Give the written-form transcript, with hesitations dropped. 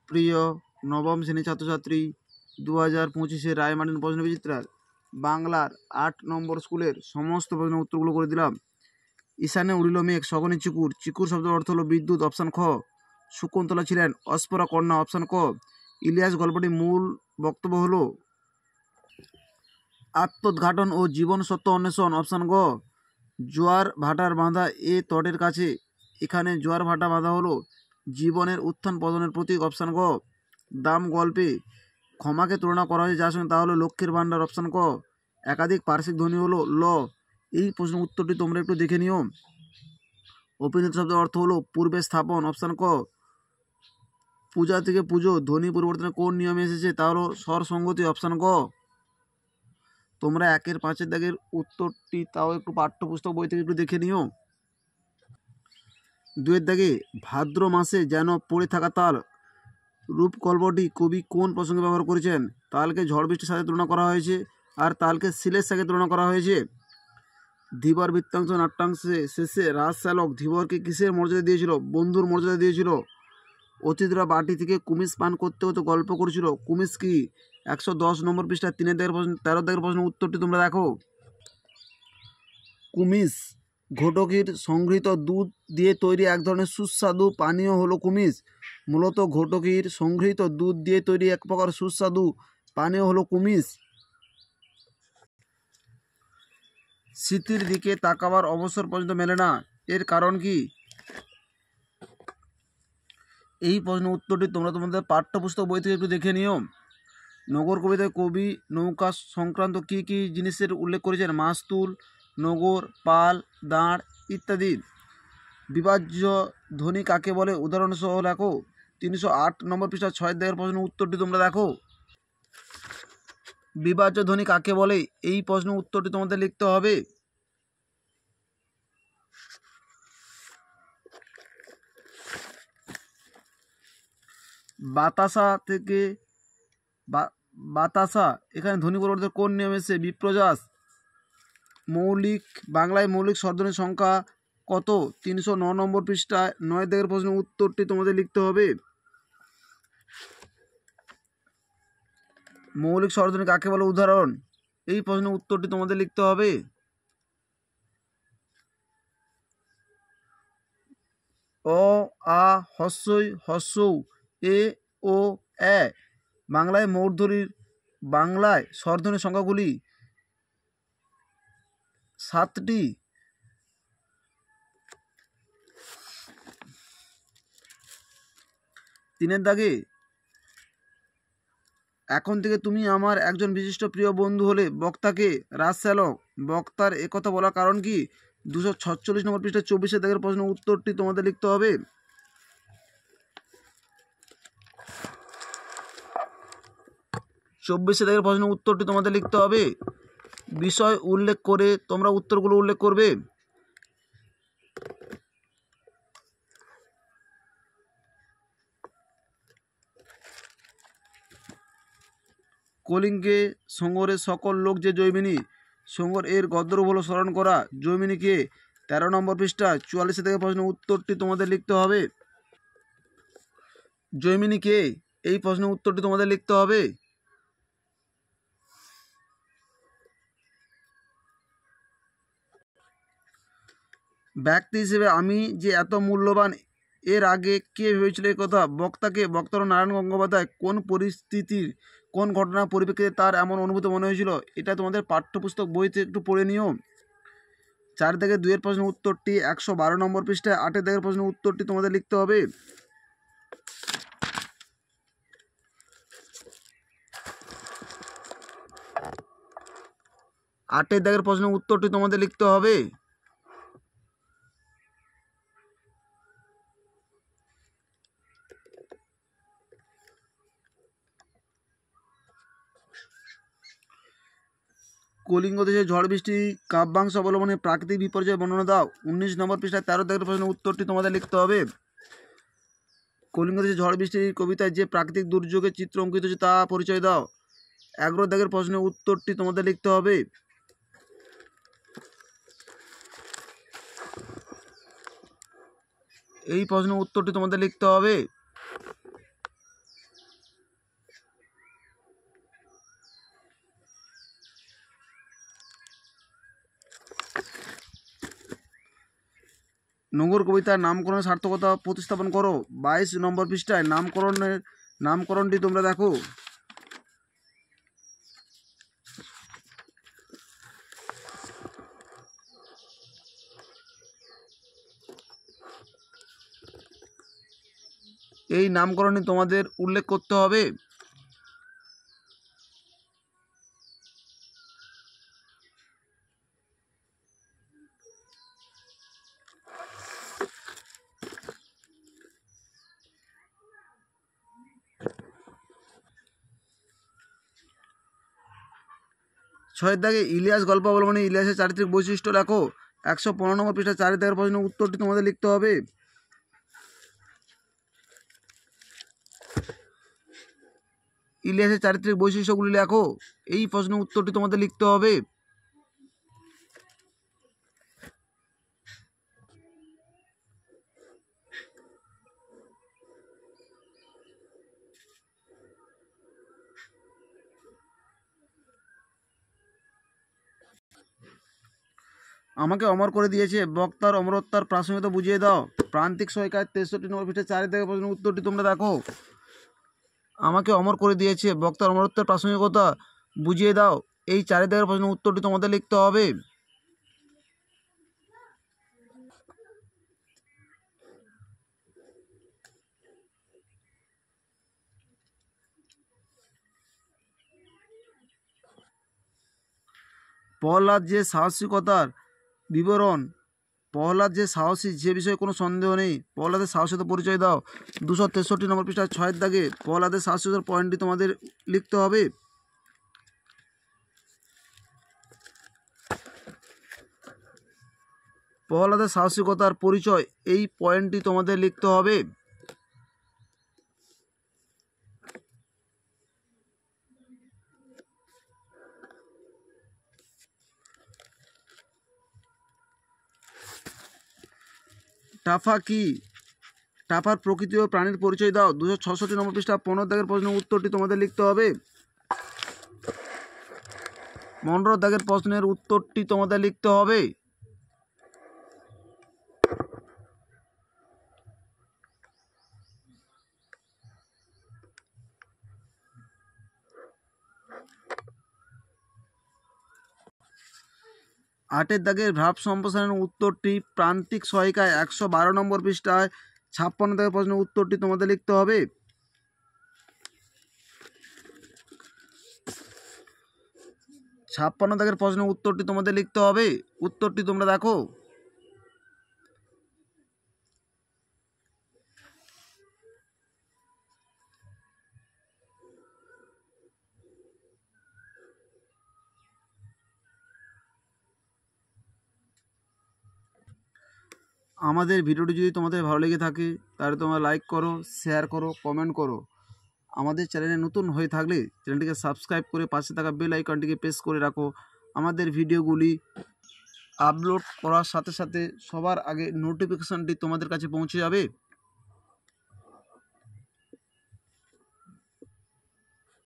প্রিয় নবম শ্রেণীর ছাত্রছাত্রী, 2025-এর রায়মার্টিন প্রশ্ন বিচিত্রার বাংলার 8 নম্বর স্কুলের সমস্ত প্রশ্নের উত্তরগুলো করে দিলাম। ঈশানে উড়িল মেঘ সগনে চিকুর, চিকুর শব্দের অর্থ হলো বিদ্যুৎ, অপশান খ। শকুন্তলা ছিলেন অস্পরা কন্যা, অপশান ক। ইলিয়াস গল্পটির মূল বক্তব্য হলো আত্মোদ্ঘাটন ও জীবন সত্য অন্বেষণ, অপশান গ। জোয়ার ভাটার বাঁধা এ তটের কাছে, এখানে জোয়ার ভাটা বাঁধা হলো জীবনের উত্থান পতনের প্রতীক, অপশান গ। দাম গল্পে ক্ষমাকে তুলনা করা হয়েছে যার সঙ্গে তা হলো লক্ষ্মীর ভাণ্ডার, অপশান ক। একাধিক পার্শ্বিক ধ্বনি হলো ল। এই প্রশ্নের উত্তরটি তোমরা একটু দেখে নিও। অপিনিত শব্দের অর্থ হলো পূর্বে স্থাপন, অপশান ক। পূজা থেকে পুজো ধ্বনি পরিবর্তনে কোন নিয়মে এসেছে তা হলো স্বর সংগতি, অপশান ক। তোমরা 1-এর 5-এর দাগের উত্তরটি তাও একটু পাঠ্যপুস্তক বই থেকে একটু দেখে নিও। 2-এর দাগে ভাদ্র মাসে যেন পড়ে থাকা তাল রূপকল্পটি কবি কোন প্রসঙ্গে ব্যবহার করেছেন? তালকে ঝড় বৃষ্টির সাথে তুলনা করা হয়েছে, আর তালকে শিলের সাথে তুলনা করা হয়েছে। ধীবর বৃত্তাংশ নাট্যাংশে শেষে রাজশ্যালক ধীবরকে কিসের মর্যাদা দিয়েছিল? বন্ধুর মর্যাদা দিয়েছিল। অতিথিরা বাটি থেকে কুমিজ পান করতে করতে গল্প করেছিল। কুমিজ কি? 110 নম্বর পৃষ্ঠা 3-এর দাগের প্রশ্ন 13 দাগের প্রশ্নের উত্তরটি তোমরা দেখো। কুমিজ ঘটকির সংগৃহীত দুধ দিয়ে তৈরি এক ধরনের সুস্বাদু পানীয় হলো কুমিজ। মূলত ঘটকির সংগৃহীত দুধ দিয়ে তৈরি এক প্রকার সুস্বাদু পানীয় হলো কুমিজ। স্মৃতির দিকে তাকাবার অবসর পর্যন্ত মেলে না, এর কারণ কি? এই প্রশ্নের উত্তরটি তোমরা তোমাদের পাঠ্যপুস্তক বই থেকে একটু দেখে নিও। নগর কবিতায় কবি নৌকা সংক্রান্ত কী কী জিনিসের উল্লেখ করেছেন? মাস্তুল, নগর, পাল, দাঁড় ইত্যাদি। বিভাজ্য ধ্বনি কাকে বলে? উদাহরণসহ লেখো। 308 নম্বর পৃষ্ঠা 6 দাগের প্রশ্নের উত্তরটি তোমরা দেখো। বিভাজ্য ধ্বনি কাকে বলে? এই প্রশ্নের উত্তরটি তোমাদের লিখতে হবে। বাতাসা থেকে বাতাসা, এখানে ধ্বনি পরিবর্তন কোন নিয়ম এসেছে? বিপ্রযাস। মৌলিক বাংলায় মৌলিক স্বরধ্বনির সংখ্যা কত? 309 নম্বর পৃষ্ঠায় 9 দাগের প্রশ্নের উত্তরটি তোমাদের লিখতে হবে। মৌলিক স্বরধ্বনি কাকে বলে? উদাহরণ। এই প্রশ্নের উত্তরটি তোমাদের লিখতে হবে। অ, আ, হস্যই, হস্যৌ, এ, ও, এ। বাংলায় বাংলায় স্বরধ্বনির সংখ্যাগুলি 7টি। 3-এর দাগে এখন থেকে তুমি আমার একজন বিশিষ্ট প্রিয় বন্ধু হলে বক্তাকে রাজশ্যালক। বক্তার একথা বলার কারণ কি? 246 নম্বর পৃষ্ঠা 24 দাগের প্রশ্নের উত্তরটি তোমাদের লিখতে হবে। 24 দাগের প্রশ্নের উত্তরটি তোমাদের লিখতে হবে। বিষয় উল্লেখ করে তোমরা উত্তরগুলো উল্লেখ করবে। কলিঙ্গে সঙ্গরের সকল লোক যে জৈমিনী, সঙ্গর এর গদ্যরূপ হলো স্মরণ করা। জৈমিনীকে 13 নম্বর পৃষ্ঠা 44 থেকে প্রশ্নের উত্তরটি তোমাদের লিখতে হবে। জৈমিনীকে এই প্রশ্নের উত্তরটি তোমাদের লিখতে হবে। ব্যক্তি হিসেবে আমি যে এত মূল্যবান, এর আগে কে ভেবেছিল এই কথা? বক্তাকে। বক্তার নারায়ণ গঙ্গোপাধ্যায়। কোন পরিস্থিতির কোন ঘটনার পরিপ্রেক্ষিতে তার এমন অনুভূতি মনে হয়েছিল? এটা তোমাদের পাঠ্যপুস্তক বইতে একটু পড়ে নিও। 4 থেকে 2-এর প্রশ্নের উত্তরটি 112 নম্বর পৃষ্ঠায় 8 দাগের প্রশ্নের উত্তরটি তোমাদের লিখতে হবে। 8 দাগের প্রশ্নের উত্তরটি তোমাদের লিখতে হবে। কলিঙ্গ দেশে ঝড় বৃষ্টি কাব্যাংশ অবলম্বনে প্রাকৃতিক বিপর্যয় বর্ণনা দাও। 19 নম্বর পৃষ্ঠায় 13 দাগের প্রশ্নের উত্তরটি তোমাদের লিখতে হবে। কলিঙ্গ দেশে ঝড় বৃষ্টির কবিতায় যে প্রাকৃতিক দুর্যোগের চিত্র অঙ্কিত হয়েছে তা পরিচয় দাও। 11 দাগের প্রশ্নের উত্তরটি তোমাদের লিখতে হবে। এই প্রশ্নের উত্তরটি তোমাদের লিখতে হবে। নোংর কবিতার নামকরণের সার্থকতা প্রতিস্থাপন করো। 22 নম্বর পৃষ্ঠায় নামকরণটি তোমরা দেখো। এই নামকরণে তোমাদের উল্লেখ করতে হবে। ছয়ের দাগে ইলিয়াস গল্প অবলম্বনে ইলিয়াসের চারিত্রিক বৈশিষ্ট্য লেখো। 115 নম্বর পৃষ্ঠা 4 দাগের প্রশ্নের উত্তরটি তোমাদের লিখতে হবে। ইলিয়াসের চারিত্রিক বৈশিষ্ট্যগুলি লেখো। এই প্রশ্নের উত্তরটি তোমাদের লিখতে হবে। আমাকে অমর করে দিয়েছে বক্তার অমরত্বার প্রাসঙ্গিকতা বুঝিয়ে দাও। প্রান্তিক সহায়িকায় 63 নম্বর পৃষ্ঠা 4 দাগের প্রশ্নের উত্তরটি তোমরা দেখো। আমাকে অমর করে দিয়েছে বক্তার অমরত্বের প্রাসঙ্গিকতা বুঝিয়ে দাও। এই 4 দাগের প্রশ্নের উত্তরটি তোমাদের লিখতে হবে। প্রহ্লাদ যে সাহসিকতার বিবরণ, প্রহ্লাদ যে সাহসী যে বিষয়ে কোনো সন্দেহ নেই। প্রহ্লাদের সাহসিকতার পরিচয় দাও। 263 নম্বর পৃষ্ঠা 6 দাগে প্রহ্লাদের সাহসিকতার পয়েন্টটি তোমাদের লিখতে হবে। প্রহ্লাদের সাহসিকতার পরিচয়, এই পয়েন্টটি তোমাদের লিখতে হবে। টাফা কি? টাফার প্রকৃতি ও প্রাণীর পরিচয় দাও। 266 নম্বর পৃষ্ঠা 15 দাগের প্রশ্নের উত্তরটি তোমাদের লিখতে হবে। 15 দাগের প্রশ্নের উত্তরটি তোমাদের লিখতে হবে। আটের দাগের ভাব সম্প্রসারণের উত্তরটি প্রান্তিক সহায়িকায় 112 নম্বর পৃষ্ঠায় 56 দাগের প্রশ্নের উত্তরটি তোমাদের লিখতে হবে। 56 দাগের প্রশ্নের উত্তরটি তোমাদের লিখতে হবে। উত্তরটি তোমরা দেখো। আমাদের ভিডিওটি যদি তোমাদের ভালো লেগে থাকে তাহলে তোমরা লাইক করো, শেয়ার করো, কমেন্ট করো। আমাদের চ্যানেলে নতুন হয়ে থাকলে চ্যানেলটিকে সাবস্ক্রাইব করে পাশে থাকা বেল আইকনটিকে প্রেস করে রাখো। আমাদের ভিডিওগুলি আপলোড করার সাথে সাথে সবার আগে নোটিফিকেশানটি তোমাদের কাছে পৌঁছে যাবে।